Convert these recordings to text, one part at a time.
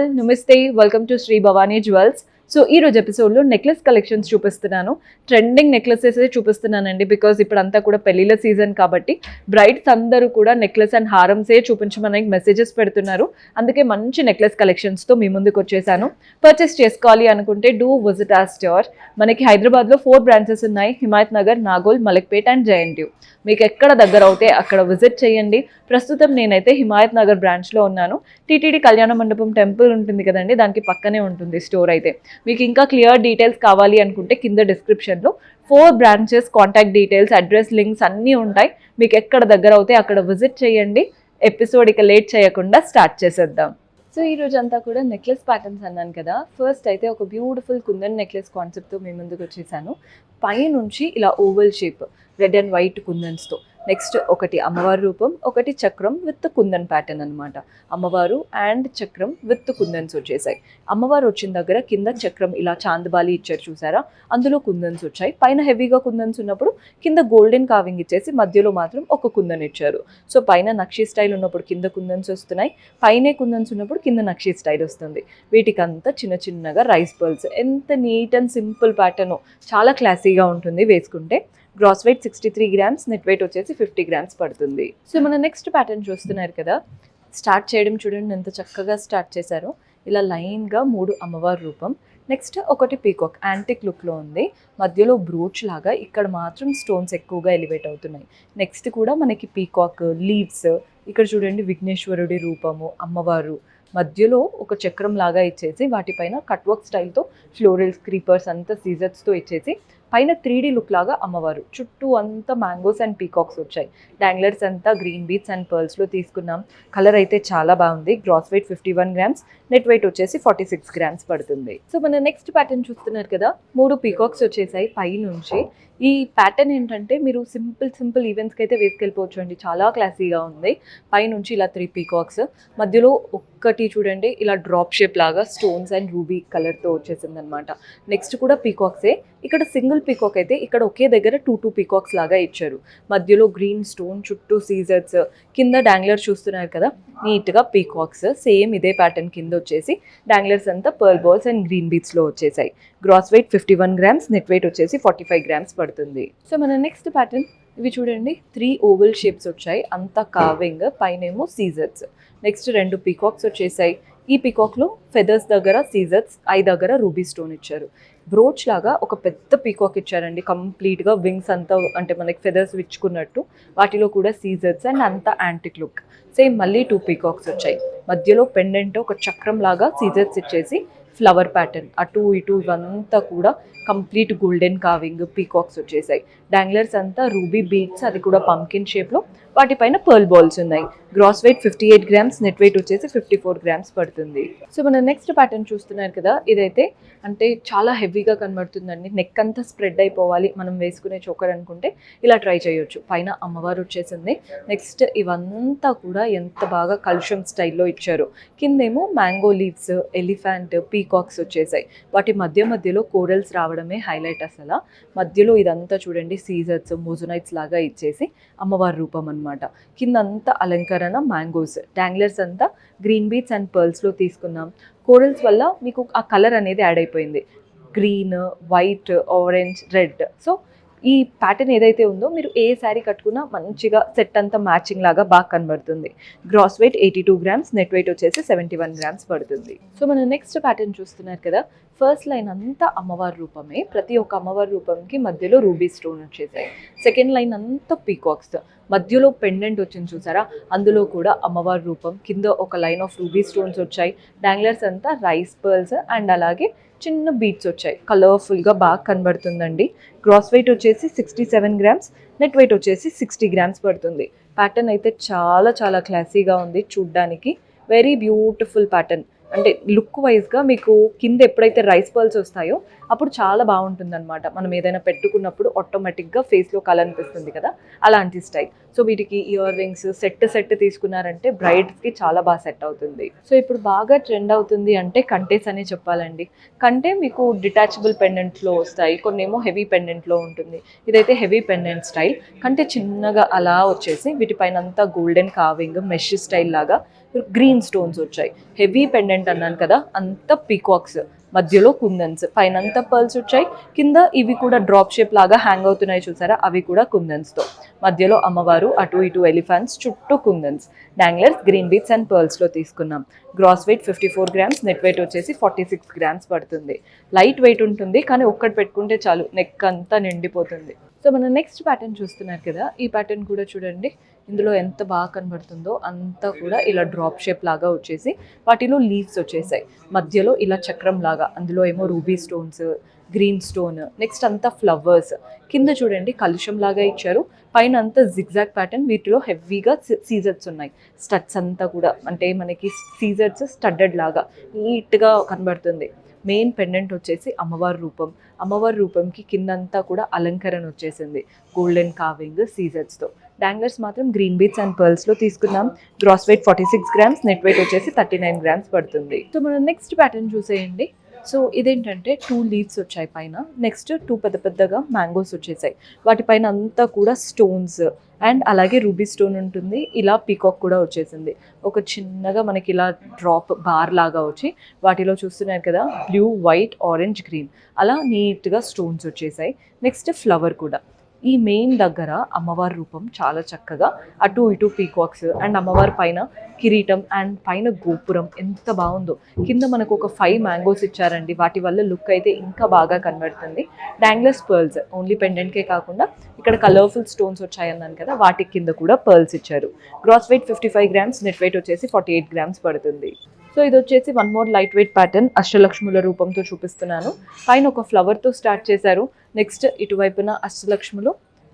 All నమస్తే welcome to Shri Bhavani jewels. So ఈ రోజు ఎపిసోడ్లో నెక్లెస్ కలెక్షన్స్ చూపిస్తున్నాను. ట్రెండింగ్ నెక్లెసెస్ చూపిస్తున్నానండి. బికాజ్ ఇప్పుడు అంతా కూడా పెళ్లిళ్ళ సీజన్ కాబట్టి బ్రైడ్స్ అందరూ కూడా నెక్లెస్ అండ్ హారమ్సే చూపించమని మెసేజెస్ పెడుతున్నారు. అందుకే మంచి నెక్లెస్ కలెక్షన్స్తో మీ ముందుకు వచ్చేసాను. పర్చేస్ చేసుకోవాలి అనుకుంటే డూ విజిట్ ఆర్ స్టోర్. మనకి హైదరాబాద్లో 4 బ్రాంచెస్ ఉన్నాయి: హిమాయత్ నగర్, నాగోల్, మలక్పేట్ అండ్ జేఎన్టీయూ. మీకు ఎక్కడ దగ్గర అవుతే అక్కడ విజిట్ చేయండి. ప్రస్తుతం నేనైతే హిమాయత్ నగర్ బ్రాంచ్లో ఉన్నాను. టీటీడీ కళ్యాణ మండపం టెంపుల్ ఉంటుంది కదండి, దానికి పక్కనే ఉంటుంది స్టోర్ అయితే. మీకు ఇంకా క్లియర్ డీటెయిల్స్ కావాలి అనుకుంటే కింద డిస్క్రిప్షన్లో 4 branches contact details, address, links అన్నీ ఉంటాయి. మీకు ఎక్కడ దగ్గర అవుతే అక్కడ విజిట్ చేయండి. ఎపిసోడ్ ఇక లేట్ చేయకుండా స్టార్ట్ చేసేద్దాం. సో ఈ రోజు అంతా కూడా నెక్లెస్ ప్యాటర్న్స్ అన్నాను కదా. ఫస్ట్ అయితే ఒక బ్యూటిఫుల్ కుందన్ నెక్లెస్ కాన్సెప్ట్తో మీ ముందుకు వచ్చేసాను. పైనుంచి ఇలా oval shape red and white కుందన్స్తో. నెక్స్ట్ ఒకటి అమ్మవారి రూపం, ఒకటి చక్రం విత్ కుందన్ ప్యాటర్న్ అనమాట. అమ్మవారు అండ్ చక్రం విత్ కుందన్స్ వచ్చేసాయి. అమ్మవారు వచ్చిన దగ్గర కింద చక్రం ఇలా చాందబాలి ఇచ్చారు చూసారా, అందులో కుందన్స్ వచ్చాయి. పైన హెవీగా కుందన్స్ ఉన్నప్పుడు కింద గోల్డెన్ కావింగ్ ఇచ్చేసి మధ్యలో మాత్రం ఒక కుందన్ ఇచ్చారు. సో పైన నక్షి స్టైల్ ఉన్నప్పుడు కింద కుందన్స్ వస్తున్నాయి, పైనే కుందన్స్ ఉన్నప్పుడు కింద నక్షి స్టైల్ వస్తుంది. వీటికంతా చిన్న చిన్నగా రైస్ పర్ల్స్. ఎంత నీట్ అండ్ సింపుల్ ప్యాటర్న్, చాలా క్లాసీగా ఉంటుంది వేసుకుంటే. Gross weight 63 grams, net weight వచ్చేసి 50 గ్రామ్స్ పడుతుంది. సో మన నెక్స్ట్ ప్యాటర్న్ చూస్తున్నారు కదా. స్టార్ట్ చేయడం చూడండి ఎంత చక్కగా స్టార్ట్ చేశారో. ఇలా లైన్గా 3 అమ్మవారి రూపం. నెక్స్ట్ ఒకటి పీకాక్ యాంటిక్ లుక్లో ఉంది. మధ్యలో బ్రోచ్ లాగా ఇక్కడ మాత్రం స్టోన్స్ ఎక్కువగా ఎలివేట్ అవుతున్నాయి. నెక్స్ట్ కూడా మనకి పీకాక్ లీవ్స్. ఇక్కడ చూడండి విఘ్నేశ్వరుడి రూపము, అమ్మవారు మధ్యలో ఒక చక్రం లాగా ఇచ్చేసి వాటిపైన కట్ వర్క్ స్టైల్తో ఫ్లోరల్స్, క్రీపర్స్ అంతా సీజర్స్తో ఇచ్చేసి పైన 3D లుక్ లాగా అమ్మవారు. చుట్టూ అంతా మ్యాంగోస్ అండ్ పీకాక్స్ వచ్చాయి. డాంగ్లర్స్ అంతా గ్రీన్ బీట్స్ అండ్ పర్ల్స్లో తీసుకున్నాం. కలర్ అయితే చాలా బాగుంది. Gross weight 51 grams, net weight వచ్చేసి 46 గ్రామ్స్ పడుతుంది. సో మన నెక్స్ట్ ప్యాటర్న్ చూస్తున్నారు కదా. 3 పీకాక్స్ వచ్చేసాయి పైనుంచి. ఈ ప్యాటర్న్ ఏంటంటే మీరు సింపుల్ ఈవెంట్స్కి అయితే వేసుకెళ్ళిపోవచ్చు అండి. చాలా క్లాసీగా ఉంది. పైనుంచి ఇలా 3 పీకాక్స్, మధ్యలో ఒక్కటి చూడండి ఇలా డ్రాప్ షేప్ లాగా స్టోన్స్ అండ్ రూబీ కలర్తో వచ్చేసింది అనమాట. నెక్స్ట్ కూడా పీకాక్సే. ఇక్కడ సింగిల్ పీకాక్ అయితే ఇక్కడ ఒకే దగ్గర 2 పీకాక్స్ లాగా ఇచ్చారు. మధ్యలో గ్రీన్ స్టోన్, చుట్టూ సీజర్స్, కింద డాంగ్లర్ చూస్తున్నారు కదా, నీట్గా పీకాక్స్. సేమ్ ఇదే ప్యాటర్న్ కింద వచ్చేసి డాంగ్లర్స్ అంతా పర్ల్ బాల్స్ అండ్ గ్రీన్ బీట్స్లో వచ్చేసాయి. Gross weight 51 grams, net weight వచ్చేసి 45 గ్రామ్స్ పడుతుంది. సో మన నెక్స్ట్ ప్యాటర్న్ ఇవి చూడండి. 3 ఓవల్ షేప్స్ వచ్చాయి, అంతా కావింగ్, పైనేమో సీజర్స్. నెక్స్ట్ 2 పీకాక్స్ వచ్చేసాయి. ఈ పీకాక్లో ఫెదర్స్ దగ్గర సీజర్స్, ఐ దగ్గర రూబీ స్టోన్ ఇచ్చారు. బ్రోచ్ లాగా ఒక పెద్ద పీకాక్ ఇచ్చారండి. కంప్లీట్గా వింగ్స్ అంతా అంటే మనకి ఫెదర్స్ విచ్చుకున్నట్టు, వాటిలో కూడా సీజర్స్ అండ్ అంతా యాంటిక్ లుక్. సేమ్ మళ్ళీ 2 పీకాక్స్ వచ్చాయి. మధ్యలో పెండెంట్ ఒక చక్రం లాగా సీజర్స్ ఇచ్చేసి ఫ్లవర్ ప్యాటర్న్, అటు ఇటు ఇవంతా కూడా కంప్లీట్ గోల్డెన్ కావింగ్, పీకాక్స్ వచ్చేసాయి. డాంగ్లర్స్ అంతా రూబీ బీట్స్, అది కూడా పంకిన్ షేప్లో, వాటిపైన పర్ల్ బాల్స్ ఉన్నాయి. Gross weight 58 grams, net weight వచ్చేసి 54 గ్రామ్స్ పడుతుంది. సో మన నెక్స్ట్ ప్యాటర్న్ చూస్తున్నారు కదా. ఇదైతే అంటే చాలా హెవీగా కనబడుతుందండి. నెక్ అంతా స్ప్రెడ్ అయిపోవాలి మనం వేసుకునే చోకర్ అనుకుంటే ఇలా ట్రై చేయొచ్చు. పైన అమ్మవారు వచ్చేసింది. నెక్స్ట్ ఇవంతా కూడా ఎంత బాగా కలుషం స్టైల్లో ఇచ్చారు. కిందేమో మ్యాంగో లీవ్స్, ఎలిఫెంట్, పీకాక్స్ వచ్చేసాయి. వాటి మధ్యలో కోరల్స్ రావడమే హైలైట్ అసలు. మధ్యలో ఇదంతా చూడండి సీజర్స్, మోజోనైట్స్ లాగా ఇచ్చేసి అమ్మవారి రూపం అనమాట. కిందంతా అలంకరణ మ్యాంగోస్, డాంగ్లర్స్ అంతా గ్రీన్ బీట్స్ అండ్ పర్ల్స్లో తీసుకున్నాం. కోరల్స్ వల్ల మీకు ఆ కలర్ అనేది యాడ్ అయిపోయింది. Green, white, orange, red. So ఈ ప్యాటర్న్ ఏదైతే ఉందో మీరు ఏ శారీ కట్టుకున్నా మంచిగా సెట్ అంతా మ్యాచింగ్ లాగా బాగా కనబడుతుంది. Gross weight 82 grams, net weight వచ్చేసి 71 గ్రామ్స్ పడుతుంది. సో మన నెక్స్ట్ ప్యాటర్న్ చూస్తున్నారు కదా. ఫస్ట్ లైన్ అంతా అమ్మవారి రూపమే. ప్రతి ఒక్క అమ్మవారి రూపంకి మధ్యలో రూబీ స్టోన్ వచ్చేసాయి. సెకండ్ లైన్ అంతా పీకాక్స్, మధ్యలో పెండెంట్ వచ్చింది చూసారా, అందులో కూడా అమ్మవారి రూపం. కింద ఒక లైన్ ఆఫ్ రూబీ స్టోన్స్ వచ్చాయి. డాంగ్లర్స్ అంతా రైస్ పర్ల్స్ అండ్ అలాగే చిన్న బీట్స్ వచ్చాయి. కలర్ఫుల్గా బాగా కనబడుతుందండి. గ్రాస్ వెయిట్ వచ్చేసి 67 గ్రామ్స్, నెట్ వెయిట్ వచ్చేసి 60 గ్రామ్స్ పడుతుంది. ప్యాటర్న్ అయితే చాలా క్లాసీగా ఉంది చూడ్డానికి. Very beautiful pattern. అంటే లుక్ వైజ్గా మీకు కింద ఎప్పుడైతే రైస్ పర్ల్స్ వస్తాయో అప్పుడు చాలా బాగుంటుంది అనమాట. మనం ఏదైనా పెట్టుకున్నప్పుడు ఆటోమేటిక్గా ఫేస్లో కలర్ అనిపిస్తుంది కదా, అలాంటి స్టైల్. సో వీటికి ఇయర్ రింగ్స్ సెట్ తీసుకున్నారంటే బ్రైడ్స్కి చాలా బాగా సెట్ అవుతుంది. సో ఇప్పుడు బాగా ట్రెండ్ అవుతుంది అంటే కంటేస్ అనే చెప్పాలండి. కంటే మీకు డిటాచబుల్ పెండెంట్లో వస్తాయి, కొన్ని ఏమో హెవీ పెండెంట్లో ఉంటుంది. ఇదైతే హెవీ పెండెంట్ స్టైల్. కంటే చిన్నగా అలా వచ్చేసి వీటిపైన అంతా గోల్డెన్ కావింగ్ మెష్ స్టైల్ లాగా గ్రీన్ స్టోన్స్ వచ్చాయి. హెవీ పెండెంట్ అన్నాను కదా, అంత పీకాక్స్, మధ్యలో కుందన్స్, పైన అంతా పర్ల్స్ వచ్చాయి. కింద ఇవి కూడా డ్రాప్ షేప్ లాగా హ్యాంగ్ అవుతున్నాయి చూసారా, అవి కూడా కుందన్స్తో. మధ్యలో అమ్మవారు, అటు ఇటు ఎలిఫెంట్స్, చుట్టూ kundans. Danglers green beads and పర్ల్స్లో తీసుకున్నాం. Gross weight 54 grams, net weight వచ్చేసి 46 గ్రామ్స్ పడుతుంది. లైట్ వెయిట్ ఉంటుంది, కానీ ఒక్కటి పెట్టుకుంటే చాలు, నెక్ అంతా నిండిపోతుంది. సో మన నెక్స్ట్ ప్యాటర్న్ చూస్తున్నారు కదా, ఈ ప్యాటర్న్ కూడా చూడండి, ఇందులో ఎంత బాగా కనబడుతుందో అంతా కూడా ఇలా డ్రాప్ షేప్ లాగా వచ్చేసి వాటిలో లీవ్స్ వచ్చేసాయి. మధ్యలో ఇలా చక్రం లాగా, అందులో ఏమో ruby stones, green stone, next అంతా ఫ్లవర్స్. కింద చూడండి కలుషం లాగా ఇచ్చారు, పైన అంతా జిగ్జాగ్ ప్యాటర్న్. వీటిలో హెవీగా సీజర్స్ ఉన్నాయి. స్టడ్స్ అంతా కూడా అంటే మనకి సీజర్స్ స్టడ్డెడ్ లాగా నీట్గా కనబడుతుంది. మెయిన్ పెండెంట్ వచ్చేసి అమ్మవారి రూపం. అమ్మవారి రూపంకి కిందంతా కూడా అలంకరణ వచ్చేసింది, గోల్డెన్ కావింగ్ సీజర్స్తో. డాంగ్లర్స్ మాత్రం గ్రీన్ బీట్స్ అండ్ పర్ల్స్లో తీసుకున్నాం. Gross weight 46 grams, net weight వచ్చేసి 39 గ్రామ్స్ పడుతుంది. సో మనం నెక్స్ట్ ప్యాటర్న్ చూసేయండి. సో ఇదేంటంటే 2 లీవ్స్ వచ్చాయి పైన, నెక్స్ట్ 2 పెద్ద పెద్దగా మ్యాంగోస్ వచ్చేసాయి. వాటిపైన అంతా కూడా స్టోన్స్ అండ్ అలాగే రూబీ స్టోన్ ఉంటుంది. ఇలా పీకాక్ కూడా వచ్చేసింది. ఒక చిన్నగా మనకి ఇలా డ్రాప్ బార్ లాగా వచ్చి వాటిలో చూస్తున్నారు కదా, బ్లూ, వైట్, ఆరెంజ్, గ్రీన్, అలా నీట్గా స్టోన్స్ వచ్చేసాయి. నెక్స్ట్ ఫ్లవర్ కూడా. ఈ మెయిన్ దగ్గర అమ్మవారి రూపం చాలా చక్కగా, అటు ఇటు పీకాక్స్ అండ్ అమ్మవారి పైన కిరీటం అండ్ పైన గోపురం ఎంత బాగుందో. కింద మనకు ఒక 5 మ్యాంగోస్ ఇచ్చారండి, వాటి వల్ల లుక్ అయితే ఇంకా బాగా కనబడుతుంది. డాంగ్లర్స్ పర్ల్స్ ఓన్లీ పెండెంట్కే కాకుండా ఇక్కడ కలర్ఫుల్ స్టోన్స్ వచ్చాయన్నాను కదా, వాటి కింద కూడా పర్ల్స్ ఇచ్చారు. Gross weight 55 grams, net weight వచ్చేసి 48 గ్రామ్స్ పడుతుంది. సో ఇది వచ్చేసి one more light weight pattern, అష్టలక్ష్ముల రూపంతో చూపిస్తున్నాను. పైన ఒక ఫ్లవర్తో స్టార్ట్ చేశారు. నెక్స్ట్ ఇటువైపున అష్టలక్ష్ములు,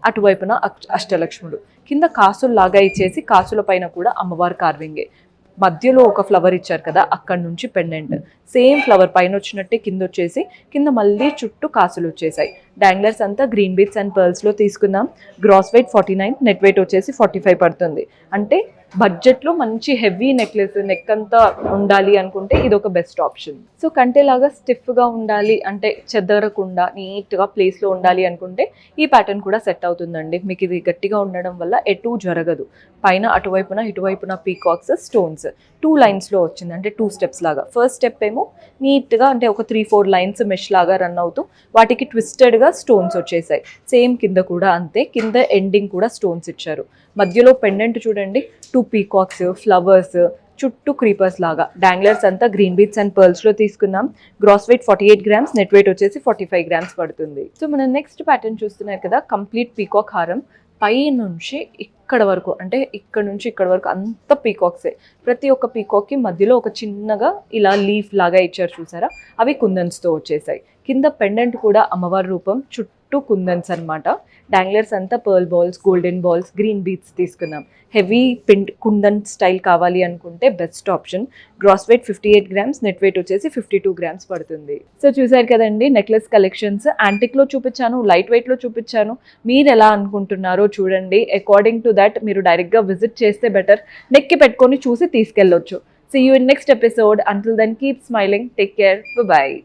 అటువైపున అష్టలక్ష్ములు, కింద కాసులు లాగా ఇచ్చేసి కాసుల పైన కూడా అమ్మవారి కార్వింగే. మధ్యలో ఒక ఫ్లవర్ ఇచ్చారు కదా, అక్కడ నుంచి పెండెంట్ సేమ్ ఫ్లవర్ పైన వచ్చినట్టే కింద వచ్చేసి, కింద మళ్ళీ చుట్టూ కాసులు వచ్చేసాయి. డాంగ్లర్స్ అంతా గ్రీన్ బీట్స్ అండ్ పర్ల్స్లో తీసుకున్నాం. గ్రాస్ వెయిట్ 49, నెట్ వెయిట్ వచ్చేసి 45 పడుతుంది. అంటే బడ్జెట్లో మంచి హెవీ నెక్లెస్, నెక్ అంతా ఉండాలి అనుకుంటే ఇది ఒక బెస్ట్ ఆప్షన్. సో కంటేలాగా స్టిఫ్గా ఉండాలి అంటే చెదరకుండా నీట్గా ప్లేస్లో ఉండాలి అనుకుంటే ఈ ప్యాటర్న్ కూడా సెట్ అవుతుందండి. మీకు ఇది గట్టిగా ఉండడం వల్ల ఎటు జరగదు. పైన అటువైపున ఇటువైపున పీకాక్స్, స్టోన్స్ 2 లైన్స్లో వచ్చింది, అంటే 2 స్టెప్స్ లాగా. ఫస్ట్ స్టెప్ ఏమో నీట్గా అంటే ఒక 3-4 లైన్స్ మెష్ లాగా రన్ అవుతూ వాటికి ట్విస్టెడ్గా స్టోన్స్ వచ్చేసాయి. సేమ్ కింద కూడా అంతే, కింద ఎండింగ్ కూడా స్టోన్స్ ఇచ్చారు. మధ్యలో పెండెంట్ చూడండి, 2 పీకాక్స్, ఫ్లవర్స్, చుట్టూ క్రీపర్స్ లాగా. డాంగ్లర్స్ అంతా గ్రీన్ బీట్స్ అండ్ పర్ల్స్లో తీసుకున్నాం. Gross weight 48 grams, net weight వచ్చేసి 45 గ్రామ్స్ పడుతుంది. సో మనం నెక్స్ట్ ప్యాటర్న్ చూస్తున్నారు కదా, కంప్లీట్ పీకాక్ హారం. పై నుంచి ఇక్కడ వరకు, అంటే ఇక్కడ నుంచి ఇక్కడ వరకు అంత పీకాక్సే. ప్రతి ఒక్క పీకాక్కి మధ్యలో ఒక చిన్నగా ఇలా లీఫ్ లాగా ఇచ్చారు చూసారా, అవి కుందన్స్తో వచ్చేసాయి. కింద పెండెంట్ కూడా అమ్మవారి రూపం, చుట్టూ కుందన్స్ అనమాట. డాంగ్లర్స్ అంతా pearl balls, golden balls, green beads తీసుకున్నాం. హెవీ కుందన్ స్టైల్ కావాలి అనుకుంటే best option. Gross weight 58 grams, net weight వచ్చేసి 52 గ్రామ్స్ పడుతుంది. సో చూసారు కదండి నెక్లెస్ కలెక్షన్స్. యాంటిక్లో చూపించాను, లైట్ వెయిట్లో చూపించాను. మీరు ఎలా అనుకుంటున్నారో చూడండి. అకార్డింగ్ టు దట్ మీరు డైరెక్ట్గా విజిట్ చేస్తే బెటర్. నెక్కి పెట్టుకొని చూసి తీసుకెళ్ళొచ్చు. See you in next episode. Until then, keep smiling. Take care. Bye-bye.